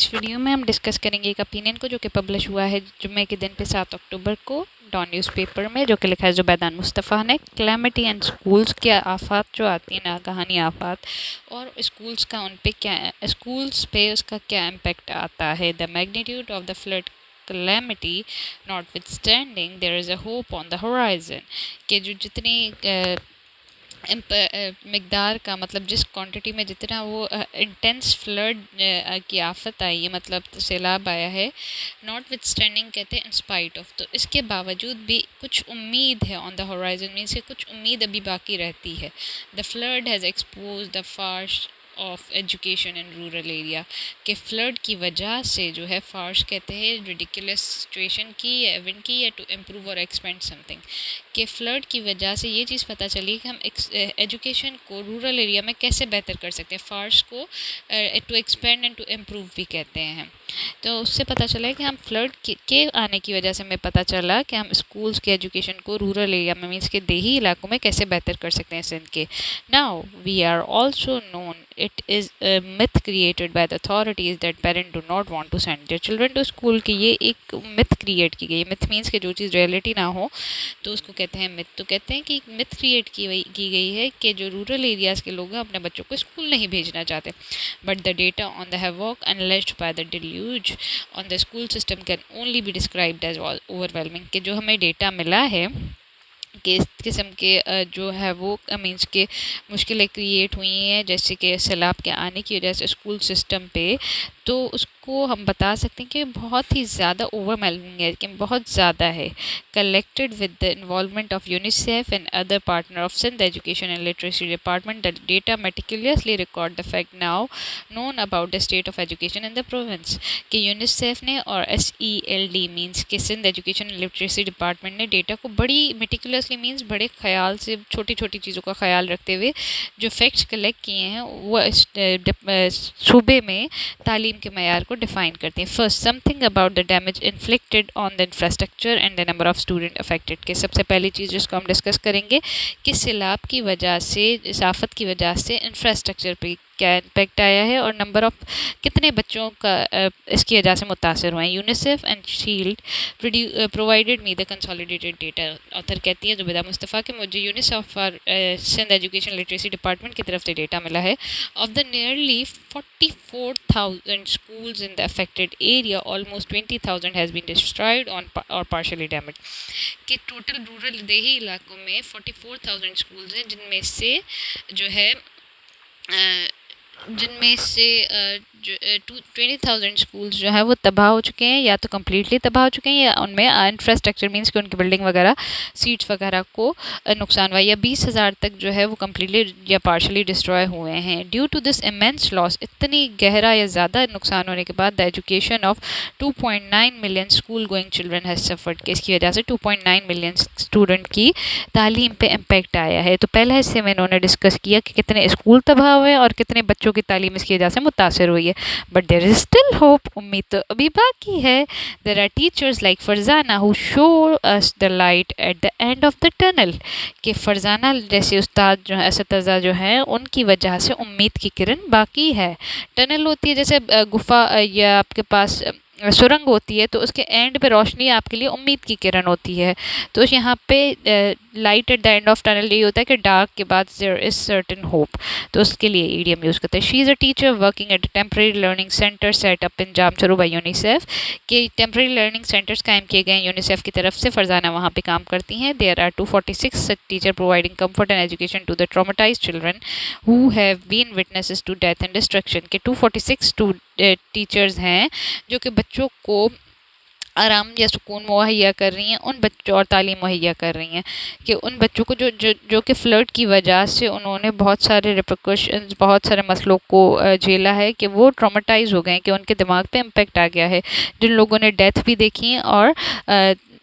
इस वीडियो में हम डिस्कस करेंगे एक ओपिनियन को जो कि पब्लिश हुआ है जुम्मे के दिन पे 7 अक्टूबर को डॉन न्यूज़पेपर में, जो कि लिखा है ज़ुबैदान मुस्तफ़ा ने। कैलेमिटी एंड स्कूल्स के आफात जो आती हैं ना, कहानी आफात, और स्कूल्स का उन पे क्या, स्कूल्स पे उसका क्या इम्पेक्ट आता है। The magnitude of the flood calamity notwithstanding there is a hope on the horizon। कि जो जितनी मिकदार का मतलब जिस क्वांटिटी में जितना वो इंटेंस फ्लड की आफत आई है, मतलब सैलाब आया है, नॉट विथ स्टैंडिंग कहते हैं, इन स्पाइट ऑफ, तो इसके बावजूद भी कुछ उम्मीद है। ऑन द होराइजन मीन्स कुछ उम्मीद अभी बाकी रहती है। The flood has exposed the farce of education in rural area, के फ्लड की वजह से जो है, फार्श कहते हैं रिडिकुलस सिचुएशन की या इवेंट की, या टू इम्प्रूव और एक्सपेंड समथिंग, के फ्लड की वजह से ये चीज़ पता चली कि हम एजुकेशन को रूरल एरिया में कैसे बेहतर कर सकते हैं। फार्श को to expand and to improve भी कहते हैं। तो उससे पता चला है कि हम फ्लड के आने की वजह से हमें पता चला कि हम स्कूल्स के एजुकेशन को रूरल एरिया में मीन्स के देही इलाकों में कैसे बेहतर कर सकते हैं सिंध के। Now we are also known it is a myth created by the authorities that parents do not want to send their children to school, कि ये एक मिथ क्रिएट की गई है। मिथ मीन्स कि जो चीज़ रियलिटी ना हो तो उसको कहते हैं मिथ। तो कहते हैं कि एक मिथ क्रिएट की गई है कि जो रूरल एरियाज़ के लोग हैं अपने बच्चों को स्कूल नहीं भेजना चाहते। But the data on the havoc unleashed by the deluge on the school system can only be described as overwhelming, कि जो हमें डेटा मिला है कि इस किस्म के जो है वो मीन्स के मुश्किलें क्रिएट हुई हैं, जैसे कि सैलाब के आने की वजह से स्कूल सिस्टम पे, तो उसको हम बता सकते हैं कि बहुत ही ज़्यादा ओवरवेलमिंग है, कि बहुत ज़्यादा है। Collected with the involvement of UNICEF and other partner of Sindh education and literacy department, the data meticulously record the fact now known about the state of education in the province, कि UNICEF ने और SELD means के Sindh education and literacy department ने data को बड़ी meticulously means बड़े ख्याल से, छोटी छोटी चीज़ों का ख्याल रखते हुए जो फैक्ट्स कलेक्ट किए हैं वो सूबे में तालीम के मयार को डिफाइन करते हैं। First, something about the damage inflicted on the infrastructure and the number of student affected, के सबसे पहली चीज़ जिसको हम डिस्कस करेंगे कि सैलाब की वजह से, इस आफत की वजह से इंफ्रास्ट्रक्चर पे क्या इम्पेक्ट आया है और नंबर ऑफ कितने बच्चों का इसकी वजह से मुतासर हुए हैं। UNICEF and shield provided me the consolidated data. Author कहती है ज़ुबैदा मुस्तफ़ा कि मुझे यूनिसेफ और सिंध एजुकेशन लिटरेसी डिपार्टमेंट की तरफ से डेटा मिला है। Of the nearly 44,000 schools in the affected area, almost 20,000 has been destroyed or partially damaged, कि टोटल रूरल देही इलाकों में 44,000 स्कूल्स हैं, जिनमें से जो है जिनमें से 20,000 स्कूल्स जो है वो तबाह हो चुके हैं, या तो कम्प्लीटली तबाह हो चुके हैं, या उनमें इंफ्रास्ट्रक्चर मीन्स कि उनकी बिल्डिंग वगैरह, सीट्स वगैरह को नुकसान हुआ, या 20,000 तक जो है वो कम्प्लीटली या पार्शली डिस्ट्रॉय हुए हैं। Due to this immense loss, इतनी गहरा या ज़्यादा नुकसान होने के बाद, the education of 2.9 million school going children has suffered, कि इसकी वजह से 2.9 मिलियन स्टूडेंट की तालीम पे इम्पेक्ट आया है। तो पहले हिस्से में इन्होंने डिस्कस किया कि कितने स्कूल तबाह हुए और कितने बच्चों की तालीम इसकी वजह से मुतासर हुई है। But there is still hope, उम्मीद तो अभी बाकी है। There are teachers like Farzana who show us the light at the end of the tunnel, कि फरजाना जैसे उस्ताद जो है, असतज़ा जो हैं, उनकी वजह से उम्मीद की किरण बाकी है। टनल होती है जैसे गुफा या आपके पास सुरंग होती है, तो उसके एंड पे रोशनी आपके लिए उम्मीद की किरण होती है। तो यहाँ पे light at the end of tunnel ये होता है कि डार्क के बाद देयर इज सर्टेन होप, तो उसके लिए ईडियम यूज़ करते हैं। She is a teacher working at temporary learning centre set up in Jamcharu by UNICEF, के टेम्प्रेरी लर्निंग सेंटर्स कायम किए गए हैं यूनिसेफ की तरफ से। फरजाना वहाँ पे काम करती हैं। There are 246 teacher providing comfort and education to the traumatize children who have been witnesses to death and destruction, के 246 टीचर्स हैं जो कि बच्चों को आराम या सुकून मुहैया कर रही हैं, उन बच्चों और तालीम मुहैया कर रही हैं, कि उन बच्चों को जो कि फ्लड की वजह से उन्होंने बहुत सारे रिपरकशंस, बहुत सारे मसलों को झेला है, कि वो ट्रॉमेटाइज हो गए हैं, कि उनके दिमाग पे इम्पेक्ट आ गया है। जिन लोगों ने डेथ भी देखी हैं और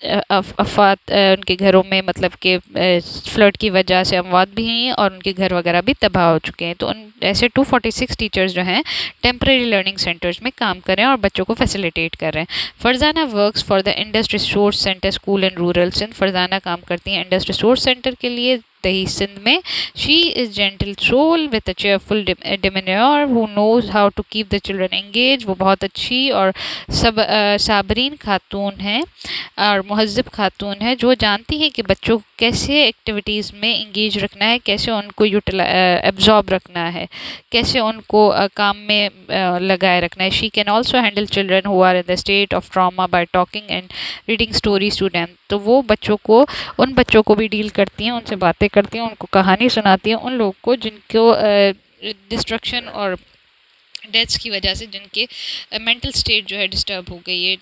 अफवात उनके घरों में, मतलब कि फ्लड की वजह से अमवात भी हैं और उनके घर वगैरह भी तबाह हो चुके हैं। तो उन ऐसे 246 टीचर्स जो हैं टेम्प्रेरी लर्निंग सेंटर्स में काम कर रहे हैं और बच्चों को फैसिलिटेट कर रहे हैं। Farzana works for the Indus resource center school in rural Sindh, Farzana काम करती हैं इंडस रिसोर्स सेंटर के लिए ही सिंध में। She is gentle soul with a cheerful demeanour who knows how to keep the children engage. वो बहुत अच्छी और साबरीन खातून है और मुहज़्ज़ब खातून है जो जानती है कि बच्चों को कैसे एक्टिविटीज़ में इंगेज रखना है, कैसे उनको एब्जॉर्ब रखना है, कैसे उनको काम में लगाए रखना है। She can also handle children who are in the state of trauma by talking and reading stories to them. तो वो उन बच्चों को भी डील करती हैं, उनसे बातें करती हैं, उनको कहानी सुनाती हैं, उन लोगों को जिनको डिस्ट्रक्शन और डेथ्स की वजह से जिनके मेंटल स्टेट जो है डिस्टर्ब हो गई है।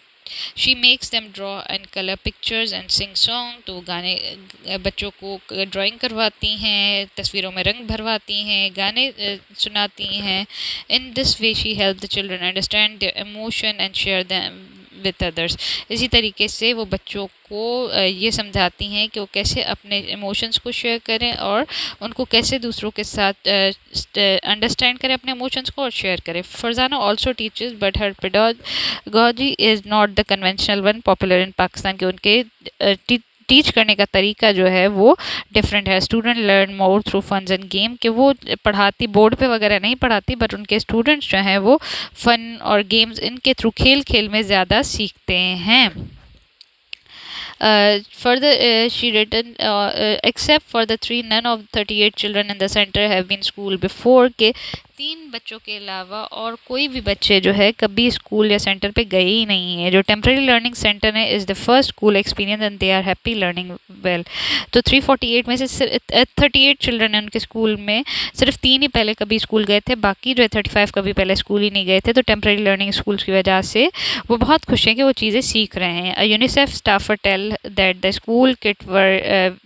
She makes them draw and colour pictures and sing song. तो गाने बच्चों को ड्राइंग करवाती हैं, तस्वीरों में रंग भरवाती हैं, गाने सुनाती हैं। In this way she help the children understand their emotion and share them with others. इसी तरीके से वो बच्चों को ये समझाती हैं कि वो कैसे अपने इमोशंस को शेयर करें और उनको कैसे दूसरों के साथ अंडरस्टैंड करें अपने इमोशंस को और शेयर करें। Farzana also teachers but her pedagogy is not the conventional one popular in Pakistan. के उनके टीच करने का तरीका जो है वो डिफरेंट है। Student learn more through funs and game. कि वो पढ़ाती बोर्ड पे वगैरह नहीं पढ़ाती, बट उनके स्टूडेंट्स जो हैं वो फन और गेम्स इनके थ्रू खेल खेल में ज़्यादा सीखते हैं। Further, she written, except for the three, none of 38 children in the center have been school before। के 3 बच्चों के अलावा और कोई भी बच्चे जो है कभी स्कूल या सेंटर पे गए ही नहीं है। जो टेम्प्रेरी लर्निंग सेंटर है is the first school experience and they are happy learning well. तो 348 में से 38 चिल्ड्रन है उनके स्कूल में, सिर्फ 3 ही पहले कभी स्कूल गए थे, बाकी जो है 35 कभी पहले स्कूल ही नहीं गए थे। तो टेम्प्रेरी लर्निंग स्कूल्स की वजह से वो बहुत खुश हैं कि वो चीज़ें सीख रहे हैं। UNICEF staffer tell that the school kit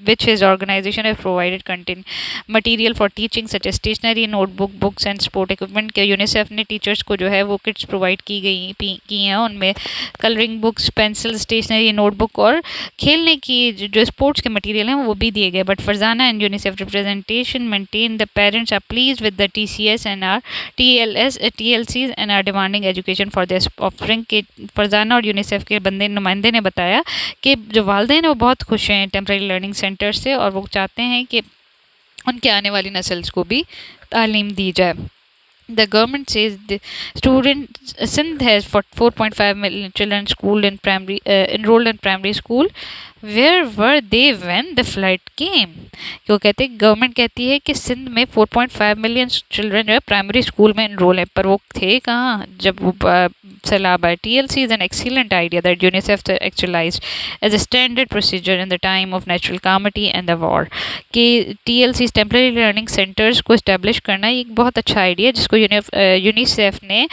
which his organization has provided contain material for teaching such as stationery, notebook, books and sport equipment। के यूनिसेफ ने टीचर्स को जो है वो किट्स प्रोवाइड की हैं। उनमें colouring books, pencil, stationery, notebook और खेलने की जो स्पोर्ट्स के मटेरियल हैं वो भी दिए गए। But Farzana and UNICEF representation maintain the parents are please with the TCS and our TLCs and are demanding education for their offspring। के फरजाना और यूनिसेफ के नुमाइंदे ने बताया कि जो वालिदैन हैं वो बहुत खुश हैं टेम्प्रेरी लर्निंग सेंटर से और वो चाहते हैं कि उनके आने वाली नस्ल्स को भी तालीम दी जाए। The government says the students Sindh has 4.5 million children enrolled in primary school। Where were they when the flood came? क्यों कहते गवर्नमेंट कहती है कि सिंध में 4.5 मिलियन चिल्ड्रन जो है प्राइमरी स्कूल में इनरोल है, पर वो थे कहाँ जब वो सैलाब आए। TLC is an excellent idea that UNICEF actualized as a standard procedure in the time of natural calamity and the war। कि TLC टेम्परेरी लर्निंग सेंटर्स को इस्टेब्लिश करना एक बहुत अच्छा आइडिया है जिसको यूनिसेफ ने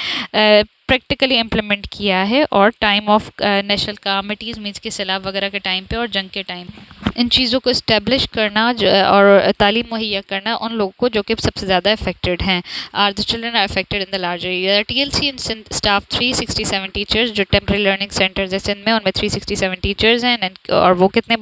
प्रैक्टिकली इम्प्लीमेंट किया है और टाइम ऑफ नेशनल कामिटीज़ मीन्स के सैलाब वगैरह के टाइम पे और जंग के टाइम इन चीज़ों को इस्टेब्लिश करना और तालीम मुहैया करना उन लोगों को जो कि सबसे ज़्यादा अफेक्टेड हैं। Are the children are affected in the larger area. TLC in staff 367 teachers. जो टेम्प्रेरी लर्निंग सेंटर्स है सिंध में उनमें 367 टीचर्स हैं और वो कितने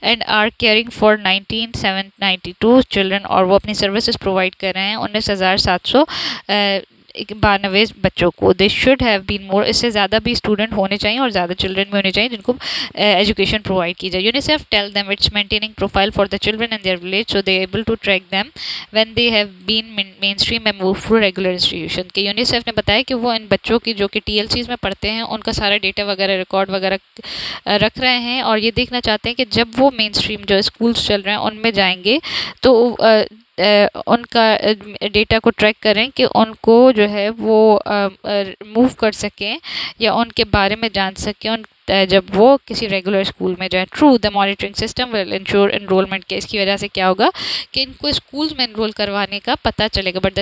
and are caring for 19792 children और वो अपनी सर्विसेज प्रोवाइड कर रहे हैं 19,792 बच्चों को। They should have been more. इससे ज़्यादा भी स्टूडेंट होने चाहिए और ज़्यादा चिल्ड्रन भी होने चाहिए जिनको एजुकेशन प्रोवाइड की जाए। UNICEF tell them it's maintaining profile for the children in their village so they able to track them when they have been mainstream and move through regular institution. के UNICEF ने बताया कि वो इन बच्चों की जो कि TLCs में पढ़ते हैं उनका सारा डेटा वगैरह रिकॉर्ड वगैरह रख रहे हैं और ये देखना चाहते हैं कि जब वो मेन स्ट्रीम जो स्कूल्स चल रहे हैं उनमें जाएंगे तो उनका डेटा को ट्रैक करें कि उनको जो है वो मूव कर सकें या उनके बारे में जान सकें जब वो किसी रेगुलर स्कूल में जाए। True the monitoring system will ensure enrolment के। इसकी वजह से क्या होगा कि इनको स्कूल्स में एनरोल करवाने का पता चलेगा। But the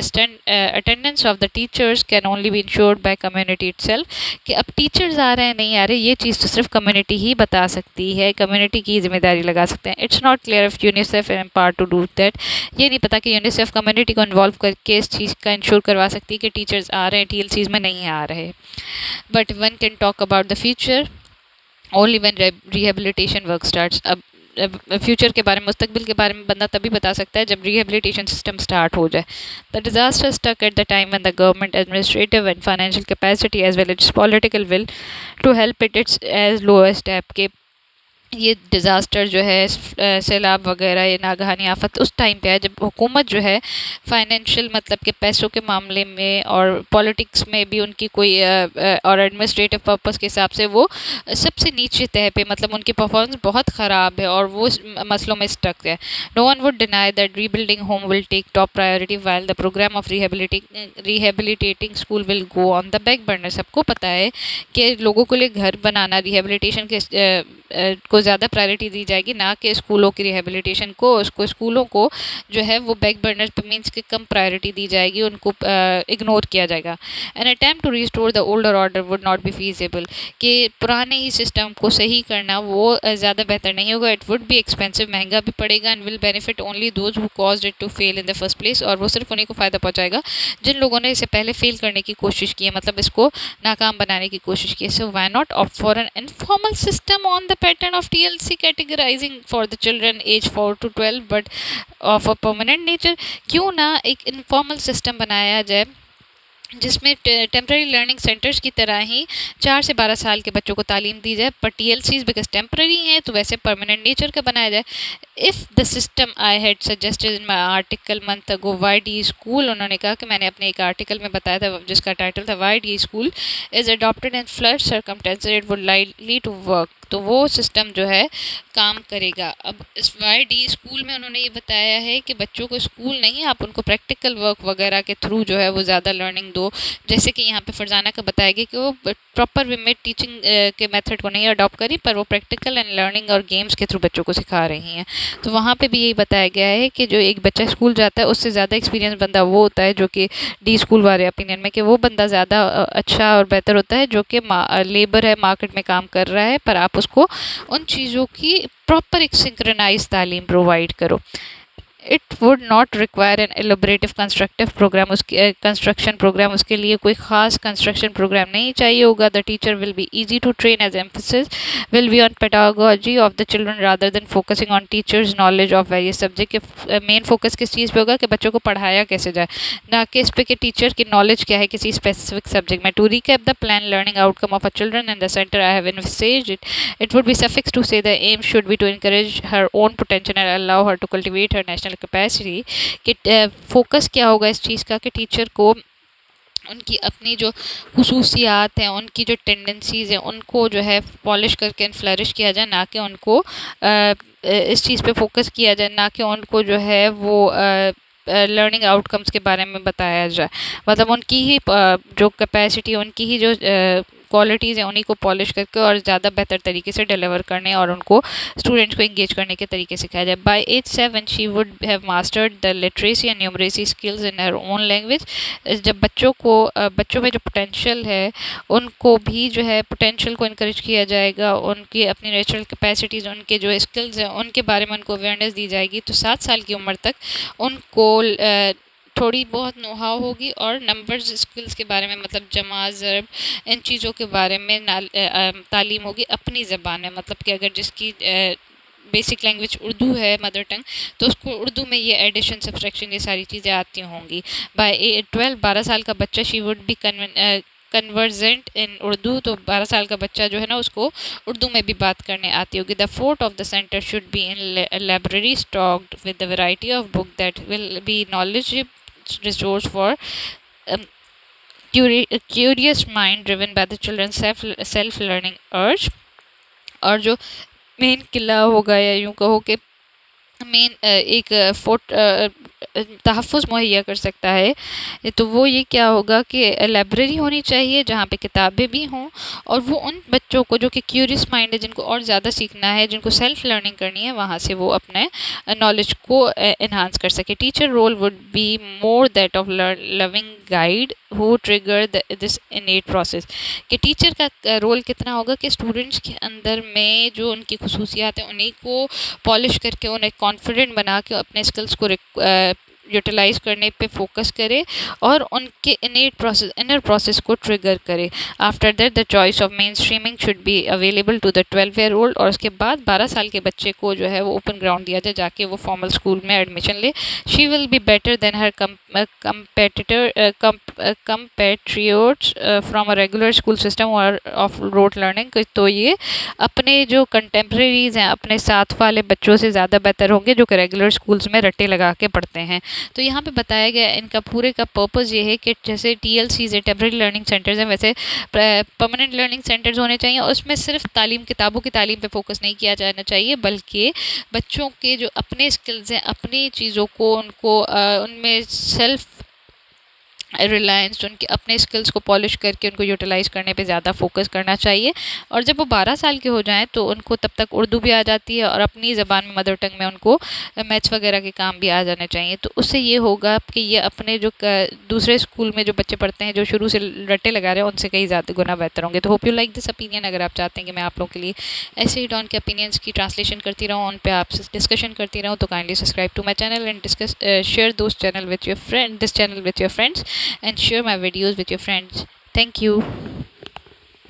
attendance of the teachers can only be insured by community itself. कि अब टीचर्स आ रहे हैं नहीं आ रहे ये चीज़ तो सिर्फ कम्युनिटी ही बता सकती है, कम्युनिटी की जिम्मेदारी लगा सकते हैं। It's not clear if UNICEF am part to do that. ये नहीं पता कि यूनिसेफ कम्युनिटी को इन्वॉल्व करके इस चीज़ का इंश्योर करवा सकती है कि टीचर्स आ रहे हैं TLCs में नहीं आ रहे। But one can talk about the future only when rehabilitation work starts. अब फ्यूचर के बारे में, मुस्तकबिल के बारे में बंदा तभी बता सकता है जब रिहेबिलिटेशन सिस्टम स्टार्ट हो जाए। The disaster stuck at the time when the government administrative and financial capacity as well as political will to help its as lowest step. के ये डिज़ास्टर जो है सैलाब वगैरह ये नागहानी आफत उस टाइम पे है जब हुकूमत जो है फाइनेंशियल मतलब के पैसों के मामले में और पॉलिटिक्स में भी उनकी कोई और एडमिनिस्ट्रेटिव पर्पस के हिसाब से वो सबसे नीचे तह पे मतलब उनकी परफॉर्मेंस बहुत ख़राब है और वो मसलों में स्टक है। No one would deny that rebuilding home will take top priority while the programme of rehabilitating school will go on the back burner. सबको पता है कि लोगों के लिए घर बनाना रिहेबिलिटेशन के को ज़्यादा प्रायोरिटी दी जाएगी ना कि स्कूलों की रिहेबिलिटेशन को। उसको स्कूलों को जो है वो बैक बर्नर पे मीन्स कि कम प्रायोरिटी दी जाएगी, उनको इग्नोर किया जाएगा। An attempt to restore the older order would not be feasible, कि पुराने ही सिस्टम को सही करना वो ज़्यादा बेहतर नहीं होगा। इट वुड बी एक्सपेंसिव, महंगा भी पड़ेगा, and will benefit only those who caused it to fail in the first place, और वो सिर्फ उन्हीं को फ़ायदा पहुंचाएगा जिन लोगों ने इसे पहले फेल करने की कोशिश की है, मतलब इसको नाकाम बनाने की कोशिश की है। So why not opt for an informal system on the pattern of TLC, categorizing for the children age 4 to 12 but of a permanent nature? क्यों ना एक इनफॉर्मल सिस्टम बनाया जाए जिसमें टेम्प्रेरी लर्निंग सेंटर्स की तरह ही 4 से 12 साल के बच्चों को तालीम दी जाए, पर TLCs बिकॉज टेम्प्रेरी हैं तो वैसे परमानेंट नेचर का बनाया जाए। If the system I had suggested in my article month ago why the school, उन्होंने कहा कि मैंने अपने एक आर्टिकल में बताया था जिसका टाइटल था why the school is adopted in flood circumstances it would likely to work, तो वो सिस्टम जो है काम करेगा। अब इस वाई डी स्कूल में उन्होंने ये बताया है कि बच्चों को स्कूल नहीं, आप उनको प्रैक्टिकल वर्क वगैरह के थ्रू जो है वो ज़्यादा लर्निंग दो। जैसे कि यहाँ पे फरजाना का बताया गया कि वो प्रॉपर वे में टीचिंग के मेथड को नहीं अडॉप्ट करी, पर वो प्रैक्टिकल एंड लर्निंग और गेम्स के थ्रू बच्चों को सिखा रही हैं। तो वहाँ पे भी यही बताया गया है कि जो एक बच्चा स्कूल जाता है उससे ज़्यादा एक्सपीरियंस बंदा वो होता है जो कि डी स्कूल वाले ओपिनियन में, कि वो बंदा ज़्यादा अच्छा और बेहतर होता है जो कि लेबर है, मार्केट में काम कर रहा है, पर आप उसको उन चीज़ों की प्रॉपर एक सिंक्रोनाइज तालीम प्रोवाइड करो। It would not require an elaborative constructive programme, उसके कंस्ट्रक्शन प्रोग्राम, उसके लिए कोई ख़ास कंस्ट्रक्शन प्रोग्राम नहीं चाहिए होगा। The teacher will be easy to train, as emphasis will be on pedagogy of the children rather than focusing on teachers knowledge of various subject. के main focus किस चीज़ पे होगा कि बच्चों को पढ़ाया कैसे जाए, ना कि इस पे कि टीचर की नॉलेज क्या है किसी स्पेसिफिक सब्जेक्ट में। To recap the plan learning outcome of a children and the center I have envisaged it, it would be suffice to say the aim should be to encourage her own potential and allow her to cultivate her national capacity। कि focus क्या होगा इस चीज़ का कि teacher को उनकी अपनी जो खुसूसियात हैं, उनकी जो टेंडेंसीज़ हैं, उनको जो है पॉलिश करके फ्लरिश किया जाए, ना कि उनको इस चीज़ पे फोकस किया जाए, ना कि उनको जो है वो लर्निंग आउटकम्स के बारे में बताया जाए। मतलब उनकी ही जो कैपेसिटी, उनकी ही जो क्वालिटीज़ हैं उन्हीं को पॉलिश करके और ज़्यादा बेहतर तरीके से डिलीवर करने और उनको स्टूडेंट्स को इंगेज करने के तरीके सिखाया जाए। By age 7 she would have mastered the literacy and numeracy skills in her own language. जब बच्चों में जो पोटेंशियल है उनको भी जो है पोटेंशियल को इनक्रेज किया जाएगा, उनकी अपनी नेचुरल कैपेसिटीज़, उनके जो स्किल्स हैं उनके बारे में उनको अवेयरनेस दी जाएगी। तो 7 साल की उम्र तक उनको थोड़ी बहुत नोहाव होगी और नंबर्स स्किल्स के बारे में, मतलब जमा ज़रब इन चीज़ों के बारे में तालीम होगी अपनी ज़बान में। मतलब कि अगर जिसकी बेसिक लैंग्वेज उर्दू है मदर टंग, तो उसको उर्दू में ये एडिशन सब्सट्रैक्शन ये सारी चीज़ें आती होंगी। बाय 12 साल का बच्चा शी वुड बी कन्वर्जेंट इन उर्दू, तो 12 साल का बच्चा जो है ना उसको उर्दू में भी बात करने आती होगी। The fort of the centre should be in library stocked with the variety of book that will be knowledge resource for um, curious mind driven by the children's self learning urge। और जो main किला होगा या यूँ कहो कि main एक fort तहफ़्फ़ुज़ मुहैया कर सकता है, तो वो ये क्या होगा कि लाइब्रेरी होनी चाहिए जहाँ पे किताबें भी हों, और वो उन बच्चों को जो कि क्यूरियस माइंड है, जिनको और ज़्यादा सीखना है, जिनको सेल्फ लर्निंग करनी है, वहाँ से वो अपने नॉलेज को इन्हांस कर सके। Teacher role would be more that of loving guide who trigger this innate process. कि टीचर का रोल कितना होगा कि स्टूडेंट्स के अंदर में जो उनकी खुसूसियात हैं उन्हीं को पॉलिश करके उन्हें कॉन्फिडेंट बना के अपने स्किल्स को यूटिलाइज करने पे फोकस करे और उनके इनर प्रोसेस को ट्रिगर करे। After that the choice of mainstreaming should be available to the 12 year old, और उसके बाद 12 साल के बच्चे को जो है वो ओपन ग्राउंड दिया जाए, जाके वो फॉर्मल स्कूल में एडमिशन ले। She will be better than her compatriots from a regular school system और ऑफ रोट लर्निंग। तो ये अपने जो कंटेम्प्रेरीज हैं, अपने साथ वाले बच्चों से ज़्यादा बेहतर होंगे जो कि रेगुलर स्कूल्स में रट्टे लगा के पढ़ते हैं। तो यहाँ पे बताया गया इनका पूरे का पर्पज़ ये है कि जैसे TLCs है, टेम्परेरी लर्निंग सेंटर्स हैं, वैसे परमानेंट लर्निंग सेंटर्स होने चाहिए। और उसमें सिर्फ तालीम, किताबों की तालीम पे फोकस नहीं किया जाना चाहिए, बल्कि बच्चों के जो अपने स्किल्स हैं, अपनी चीज़ों को उनको उनमें सेल्फ रिलायंस, उनके अपने स्किल्स को पॉलिश करके उनको यूटिलाइज करने पे ज़्यादा फोकस करना चाहिए। और जब वो 12 साल के हो जाएं तो उनको तब तक उर्दू भी आ जाती है और अपनी ज़बान में, मदर टंग में उनको मैथ्स वगैरह के काम भी आ जाने चाहिए। तो उससे ये होगा कि ये अपने जो दूसरे स्कूल में जो बच्चे पढ़ते हैं, जो शुरू से रट्टे लगा रहे हैं, उनसे कई ज़्यादा गुना बेहतर होंगे। तो hope you like this opinion. अगर आप चाहते हैं कि मैं आप लोगों के लिए ऐसे ही डॉन के ओपिनियंस की ट्रांसलेशन करती रहूँ, उन पर आपसे डिस्कशन करती रहूँ, तो kindly subscribe to my channel and discuss share this channel with your friends and share my videos with your friends. Thank you.